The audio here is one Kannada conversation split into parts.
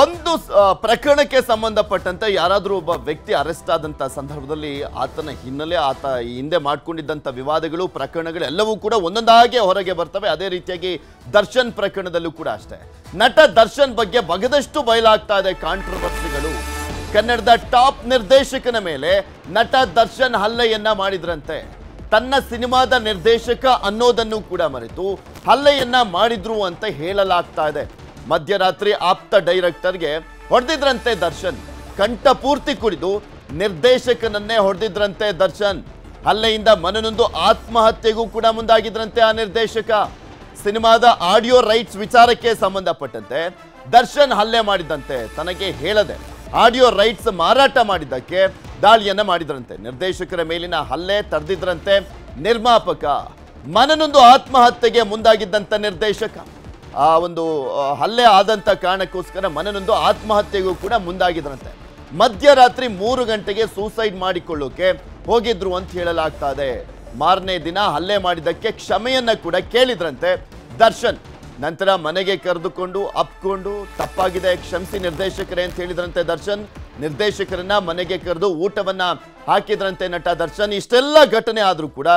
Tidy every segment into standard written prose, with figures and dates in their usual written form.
ಒಂದು ಪ್ರಕರಣಕ್ಕೆ ಸಂಬಂಧಪಟ್ಟಂತೆ ಯಾರಾದರೂ ಒಬ್ಬ ವ್ಯಕ್ತಿ ಅರೆಸ್ಟ್ ಆದಂತ ಸಂದರ್ಭದಲ್ಲಿ ಆತನ ಹಿನ್ನೆಲೆ ಆತ ಹಿಂದೆ ಮಾಡಿಕೊಂಡಿದ್ದಂತ ವಿವಾದಗಳು ಪ್ರಕರಣಗಳು ಎಲ್ಲವೂ ಕೂಡ ಒಂದೊಂದಾಗಿ ಹೊರಗೆ ಬರ್ತವೆ. ಅದೇ ರೀತಿಯಾಗಿ ದರ್ಶನ್ ಪ್ರಕರಣದಲ್ಲೂ ಕೂಡ ಅಷ್ಟೇ. ನಟ ದರ್ಶನ್ ಬಗ್ಗೆ ಬಗದಷ್ಟು ಬಯಲಾಗ್ತಾ ಇದೆ ಕಾಂಟ್ರವರ್ಸಿಗಳು. ಕನ್ನಡದ ಟಾಪ್ ನಿರ್ದೇಶಕನ ಮೇಲೆ ನಟ ದರ್ಶನ್ ಹಲ್ಲೆಯನ್ನ ಮಾಡಿದ್ರಂತೆ. ತನ್ನ ಸಿನಿಮಾದ ನಿರ್ದೇಶಕ ಅನ್ನೋದನ್ನು ಕೂಡ ಮರೆತು ಹಲ್ಲೆಯನ್ನ ಮಾಡಿದ್ರು ಅಂತ ಹೇಳಲಾಗ್ತಾ ಇದೆ. ಮಧ್ಯರಾತ್ರಿ ಆಪ್ತ ಡೈರೆಕ್ಟರ್ಗೆ ಹೊಡೆದಿದ್ರಂತೆ ದರ್ಶನ್. ಕಂಠ ಪೂರ್ತಿ ಕುಡಿದು ನಿರ್ದೇಶಕನನ್ನೇ ಹೊಡೆದಿದ್ರಂತೆ ದರ್ಶನ್. ಹಲ್ಲೆಯಿಂದ ಮನನೊಂದು ಆತ್ಮಹತ್ಯೆಗೂ ಕೂಡ ಮುಂದಾಗಿದ್ರಂತೆ ಆ ನಿರ್ದೇಶಕ. ಸಿನಿಮಾದ ಆಡಿಯೋ ರೈಟ್ಸ್ ವಿಚಾರಕ್ಕೆ ಸಂಬಂಧಪಟ್ಟಂತೆ ದರ್ಶನ್ ಹಲ್ಲೆ ಮಾಡಿದಂತೆ ತನಗೆ ಹೇಳದೆ ಆಡಿಯೋ ರೈಟ್ಸ್ ಮಾರಾಟ ಮಾಡಿದ್ದಕ್ಕೆ ದಾಳಿಯನ್ನ ಮಾಡಿದ್ರಂತೆ. ನಿರ್ದೇಶಕರ ಮೇಲಿನ ಹಲ್ಲೆ ತಡೆದಿದ್ರಂತೆ ನಿರ್ಮಾಪಕ. ಮನನೊಂದು ಆತ್ಮಹತ್ಯೆಗೆ ಮುಂದಾಗಿದ್ದಂತ ನಿರ್ದೇಶಕ ಆ ಒಂದು ಹಲ್ಲೆ ಆದಂತ ಕಾರಣಕ್ಕೋಸ್ಕರ ಮನನೊಂದು ಆತ್ಮಹತ್ಯೆಗೂ ಕೂಡ ಮುಂದಾಗಿದ್ರಂತೆ. ಮಧ್ಯರಾತ್ರಿ 3 ಗಂಟೆಗೆ ಸೂಸೈಡ್ ಮಾಡಿಕೊಳ್ಳೋಕೆ ಹೋಗಿದ್ರು ಅಂತ ಹೇಳಲಾಗ್ತಾ ಇದೆ. ಮಾರನೇ ದಿನ ಹಲ್ಲೆ ಮಾಡಿದ್ದಕ್ಕೆ ಕ್ಷಮೆಯನ್ನ ಕೂಡ ಕೇಳಿದ್ರಂತೆ ದರ್ಶನ್. ನಂತರ ಮನೆಗೆ ಕರೆದುಕೊಂಡು ಅಪ್ಕೊಂಡು ತಪ್ಪಾಗಿದೆ ಕ್ಷಮಿಸಿ ನಿರ್ದೇಶಕರೇ ಅಂತ ಹೇಳಿದ್ರಂತೆ ದರ್ಶನ್. ನಿರ್ದೇಶಕರನ್ನ ಮನೆಗೆ ಕರೆದು ಊಟವನ್ನ ಹಾಕಿದ್ರಂತೆ ನಟ ದರ್ಶನ್. ಇಷ್ಟೆಲ್ಲ ಘಟನೆ ಆದ್ರೂ ಕೂಡ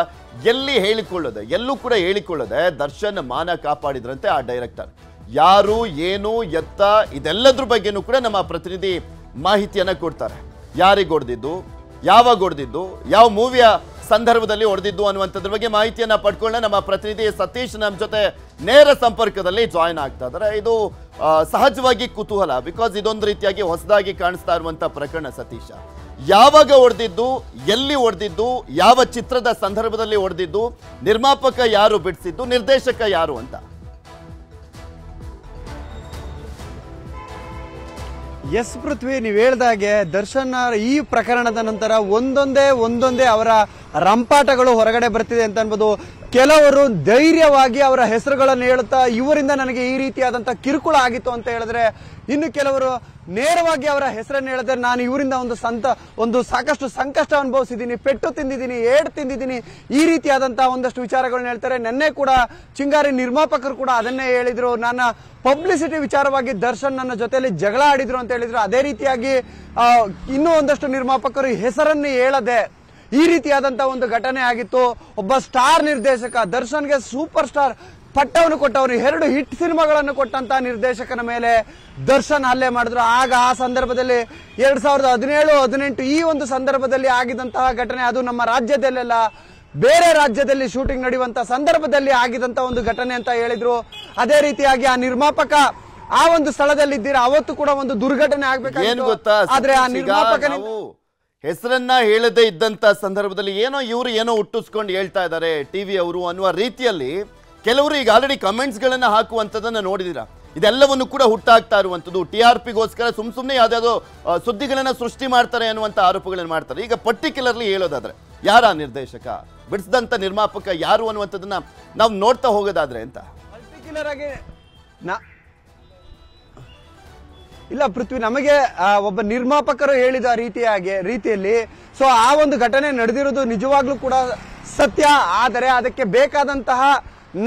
ಎಲ್ಲೂ ಕೂಡ ಹೇಳಿಕೊಳ್ಳದೆ ದರ್ಶನ್ ಮಾನ ಕಾಪಾಡಿದ್ರಂತೆ ಆ ಡೈರೆಕ್ಟರ್. ಯಾರು ಏನು ಎತ್ತ ಇದೆಲ್ಲದ್ರ ಬಗ್ಗೆನೂ ಕೂಡ ನಮ್ಮ ಪ್ರತಿನಿಧಿ ಮಾಹಿತಿಯನ್ನ ಕೊಡ್ತಾರೆ. ಯಾರಿಗೆ ಹೊಡೆದಿದ್ದು, ಯಾವಾಗ ಹೊಡೆದಿದ್ದು, ಯಾವ ಮೂವಿಯ ಸಂದರ್ಭದಲ್ಲಿ ಹೊಡೆದಿದ್ದು ಅನ್ನುವಂಥದ್ರ ಬಗ್ಗೆ ಮಾಹಿತಿಯನ್ನ ಪಡ್ಕೊಳ್ಳೋಣ. ನಮ್ಮ ಪ್ರತಿನಿಧಿ ಸತೀಶ್ ನಮ್ಮ ಜೊತೆ ನೇರ ಸಂಪರ್ಕದಲ್ಲಿ ಜಾಯಿನ್ ಆಗ್ತಾ ಇದ್ದಾರೆ. ಇದು ಸಹಜವಾಗಿ ಕುತೂಹಲ, ಬಿಕಾಸ್ ಇದೊಂದು ರೀತಿಯಾಗಿ ಹೊಸದಾಗಿ ಕಾಣಿಸ್ತಾ ಇರುವಂತ ಪ್ರಕರಣ. ಸತೀಶ, ಯಾವಾಗ ಹೊಡೆದಿದ್ದು, ಎಲ್ಲಿ ಹೊಡೆದಿದ್ದು, ಯಾವ ಚಿತ್ರದ ಸಂದರ್ಭದಲ್ಲಿ ಹೊಡೆದಿದ್ದು, ನಿರ್ಮಾಪಕ ಯಾರು ಬಿಡಿಸಿದ್ದು, ನಿರ್ದೇಶಕ ಯಾರು ಅಂತ? ಎಸ್ ಪೃಥ್ವಿ, ನೀವು ಹೇಳ್ದಾಗೆ ದರ್ಶನ್ ಈ ಪ್ರಕರಣದ ನಂತರ ಒಂದೊಂದೇ ಅವರ ರಂಪಾಟಗಳು ಹೊರಗಡೆ ಬರ್ತಿದೆ ಅಂತ ಅನ್ಬೋದು. ಕೆಲವರು ಧೈರ್ಯವಾಗಿ ಅವರ ಹೆಸರುಗಳನ್ನು ಹೇಳುತ್ತಾ ಇವರಿಂದ ನನಗೆ ಈ ರೀತಿಯಾದಂತ ಕಿರುಕುಳ ಆಗಿತ್ತು ಅಂತ ಹೇಳಿದ್ರೆ, ಇನ್ನು ಕೆಲವರು ನೇರವಾಗಿ ಅವರ ಹೆಸರನ್ನು ಹೇಳಿದ್ರೆ ನಾನು ಇವರಿಂದ ಒಂದು ಸಾಕಷ್ಟು ಸಂಕಷ್ಟ ಅನುಭವಿಸಿದ್ದೀನಿ, ಪೆಟ್ಟು ತಿಂದಿದ್ದೀನಿ, ಏಡ್ ತಿಂದಿದ್ದೀನಿ, ಈ ರೀತಿಯಾದಂತಹ ಒಂದಷ್ಟು ವಿಚಾರಗಳನ್ನ ಹೇಳ್ತಾರೆ. ನಿನ್ನೆ ಕೂಡ ಚಿಂಗಾರಿ ನಿರ್ಮಾಪಕರು ಕೂಡ ಅದನ್ನೇ ಹೇಳಿದ್ರು. ನನ್ನ ಪಬ್ಲಿಸಿಟಿ ವಿಚಾರವಾಗಿ ದರ್ಶನ್ ನನ್ನ ಜೊತೆಯಲ್ಲಿ ಜಗಳ ಆಡಿದ್ರು ಅಂತ ಹೇಳಿದ್ರು. ಅದೇ ರೀತಿಯಾಗಿ ಇನ್ನೂ ಒಂದಷ್ಟು ನಿರ್ಮಾಪಕರು ಹೆಸರನ್ನು ಹೇಳದೆ ಈ ರೀತಿಯಾದಂತಹ ಒಂದು ಘಟನೆ ಆಗಿತ್ತು. ಒಬ್ಬ ಸ್ಟಾರ್ ನಿರ್ದೇಶಕ ದರ್ಶನ್ಗೆ ಸೂಪರ್ ಸ್ಟಾರ್ ಪಟ್ಟವನ್ನು ಕೊಟ್ಟವನು, 2 ಹಿಟ್ ಸಿನಿಮಾಗಳನ್ನು ಕೊಟ್ಟಂತ ನಿರ್ದೇಶಕನ ಮೇಲೆ ದರ್ಶನ್ ಹಲ್ಲೆ ಮಾಡಿದ್ರು. ಆಗ ಆ ಸಂದರ್ಭದಲ್ಲಿ 2017-18 ಈ ಒಂದು ಸಂದರ್ಭದಲ್ಲಿ ಆಗಿದಂತಹ ಘಟನೆ, ಅದು ನಮ್ಮ ರಾಜ್ಯದಲ್ಲೆಲ್ಲ ಬೇರೆ ರಾಜ್ಯದಲ್ಲಿ ಶೂಟಿಂಗ್ ನಡೆಯುವಂತ ಸಂದರ್ಭದಲ್ಲಿ ಆಗಿದಂತ ಒಂದು ಘಟನೆ ಅಂತ ಹೇಳಿದ್ರು. ಅದೇ ರೀತಿಯಾಗಿ ಆ ನಿರ್ಮಾಪಕ ಆ ಒಂದು ಸ್ಥಳದಲ್ಲಿ ಇದ್ದೀರಾ, ಅವತ್ತು ಕೂಡ ಒಂದು ದುರ್ಘಟನೆ ಆಗ್ಬೇಕಾಗಿತ್ತು. ಆದ್ರೆ ಆ ನಿರ್ಮಾಪಕ ಹೆಸರನ್ನ ಹೇಳದೇ ಇದ್ದಂತ ಸಂದರ್ಭದಲ್ಲಿ ಏನೋ ಹುಟ್ಟಿಸ್ಕೊಂಡು ಹೇಳ್ತಾ ಇದ್ದಾರೆ ಟಿವಿ ಅವರು ಅನ್ನುವ ರೀತಿಯಲ್ಲಿ ಕೆಲವರು ಈಗ ಆಲ್ರೆಡಿ ಕಮೆಂಟ್ಸ್ ಗಳನ್ನ ಹಾಕುವಂತದನ್ನ ನೋಡಿದಿರಾ. ಇದೆಲ್ಲವನ್ನು ಕೂಡ ಹುಟ್ಟಾಗ್ತಾ ಇರುವಂತದ್ದು TRPಗೋಸ್ಕರ ಸುಮ್ಮನೆ ಯಾವ್ದಾದ್ರು ಸುದ್ದಿಗಳನ್ನ ಸೃಷ್ಟಿ ಮಾಡ್ತಾರೆ ಅನ್ನುವಂತ ಆರೋಪಗಳನ್ನ ಮಾಡ್ತಾರೆ. ಈಗ ಪರ್ಟಿಕ್ಯುಲರ್ಲಿ ಹೇಳೋದಾದ್ರೆ ಯಾರ ನಿರ್ದೇಶಕ, ಬಿಡಿಸಿದಂತ ನಿರ್ಮಾಪಕ ಯಾರು ಅನ್ನುವಂಥದ್ದನ್ನ ನಾವು ನೋಡ್ತಾ ಹೋಗೋದಾದ್ರೆ ಅಂತ ಪರ್ಟಿಕ್ಯುಲರ್ ಆಗಿ ಇಲ್ಲ ಪೃಥ್ವಿ, ನಮಗೆ ಒಬ್ಬ ನಿರ್ಮಾಪಕರು ಹೇಳಿದ ರೀತಿಯಲ್ಲಿ ಸೊ ಆ ಒಂದು ಘಟನೆ ನಡೆದಿರೋದು ನಿಜವಾಗ್ಲೂ ಕೂಡ ಸತ್ಯ. ಆದರೆ ಅದಕ್ಕೆ ಬೇಕಾದಂತಹ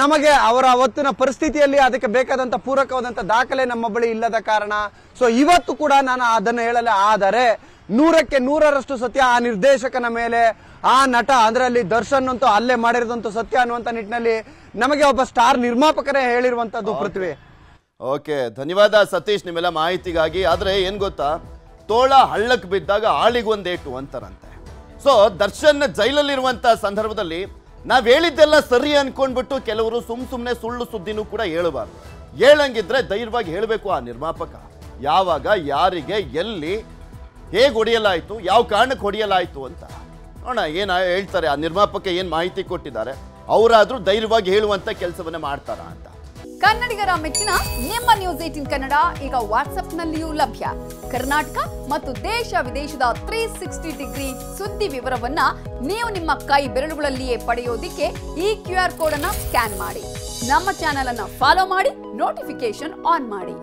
ನಮಗೆ ಅವರ ಅವತ್ತಿನ ಪರಿಸ್ಥಿತಿಯಲ್ಲಿ ಅದಕ್ಕೆ ಬೇಕಾದಂತಹ ಪೂರಕವಾದಂತಹ ದಾಖಲೆ ನಮ್ಮ ಬಳಿ ಇಲ್ಲದ ಕಾರಣ ಸೊ ಇವತ್ತು ಕೂಡ ನಾನು ಅದನ್ನು ಹೇಳಲ್ಲ. ಆದರೆ 100ಕ್ಕೆ 100ರಷ್ಟು ಸತ್ಯ ಆ ನಿರ್ದೇಶಕನ ಮೇಲೆ ಆ ನಟ ಅಂದ್ರೆ ಅಲ್ಲಿ ದರ್ಶನ್ ಅಂತೂ ಹಲ್ಲೆ ಮಾಡಿರೋದಂತೂ ಸತ್ಯ ಅನ್ನುವಂತ ನಿಟ್ಟಿನಲ್ಲಿ ನಮಗೆ ಒಬ್ಬ ಸ್ಟಾರ್ ನಿರ್ಮಾಪಕರೇ ಹೇಳಿರುವಂತದ್ದು ಪೃಥ್ವಿ. ಓಕೆ, ಧನ್ಯವಾದ ಸತೀಶ್ ನಿಮ್ಮೆಲ್ಲ ಮಾಹಿತಿಗಾಗಿ. ಆದ್ರೆ ಏನ್ ಗೊತ್ತಾ, ತೋಳ ಹಳ್ಳಕ್ ಬಿದ್ದಾಗ ಆಳಿಗೊಂದೇಟು ಅಂತಾರಂತೆ. ಸೊ ದರ್ಶನ್ ಜೈಲಲ್ಲಿರುವಂತ ಸಂದರ್ಭದಲ್ಲಿ ನಾವ್ ಹೇಳಿದ್ದೆಲ್ಲ ಸರಿ ಅನ್ಕೊಂಡ್ಬಿಟ್ಟು ಕೆಲವರು ಸುಮ್ನೆ ಸುಳ್ಳು ಸುದ್ದಿನೂ ಕೂಡ ಹೇಳಬಾರ್ದು. ಹೇಳಂಗಿದ್ರೆ ಧೈರ್ಯವಾಗಿ ಹೇಳಬೇಕು ಆ ನಿರ್ಮಾಪಕ. ಯಾವಾಗ, ಯಾರಿಗೆ, ಎಲ್ಲಿ, ಹೇಗೆ ಹೊಡೆಯಲಾಯ್ತು, ಯಾವ ಕಾರಣಕ್ಕೆ ಹೊಡೆಯಲಾಯ್ತು ಅಂತ ನೋಡೋಣ. ಏನ್ ಹೇಳ್ತಾರೆ ಆ ನಿರ್ಮಾಪಕ, ಏನ್ ಮಾಹಿತಿ ಕೊಟ್ಟಿದ್ದಾರೆ, ಅವರಾದ್ರೂ ಧೈರ್ಯವಾಗಿ ಹೇಳುವಂತ ಕೆಲಸವನ್ನ ಮಾಡ್ತಾರ ಅಂತ. ಕನ್ನಡಿಗರ ಮೆಚ್ಚಿನ ನಿಮ್ಮ ನ್ಯೂಸ್ 18 ಕನ್ನಡ ಈಗ ವಾಟ್ಸ್ಆಪ್ನಲ್ಲಿಯೂ ಲಭ್ಯ. ಕರ್ನಾಟಕ ಮತ್ತು ದೇಶ ವಿದೇಶದ 360 ಡಿಗ್ರಿ ಸುದ್ದಿ ವಿವರವನ್ನ ನೀವು ನಿಮ್ಮ ಕೈ ಬೆರಳುಗಳಲ್ಲಿಯೇ ಪಡೆಯೋದಿಕ್ಕೆ ಈ QR ಕೋಡ್ ಅನ್ನ ಸ್ಕ್ಯಾನ್ ಮಾಡಿ. ನಮ್ಮ ಚಾನೆಲ್ ಅನ್ನ ಫಾಲೋ ಮಾಡಿ, ನೋಟಿಫಿಕೇಶನ್ ಆನ್ ಮಾಡಿ.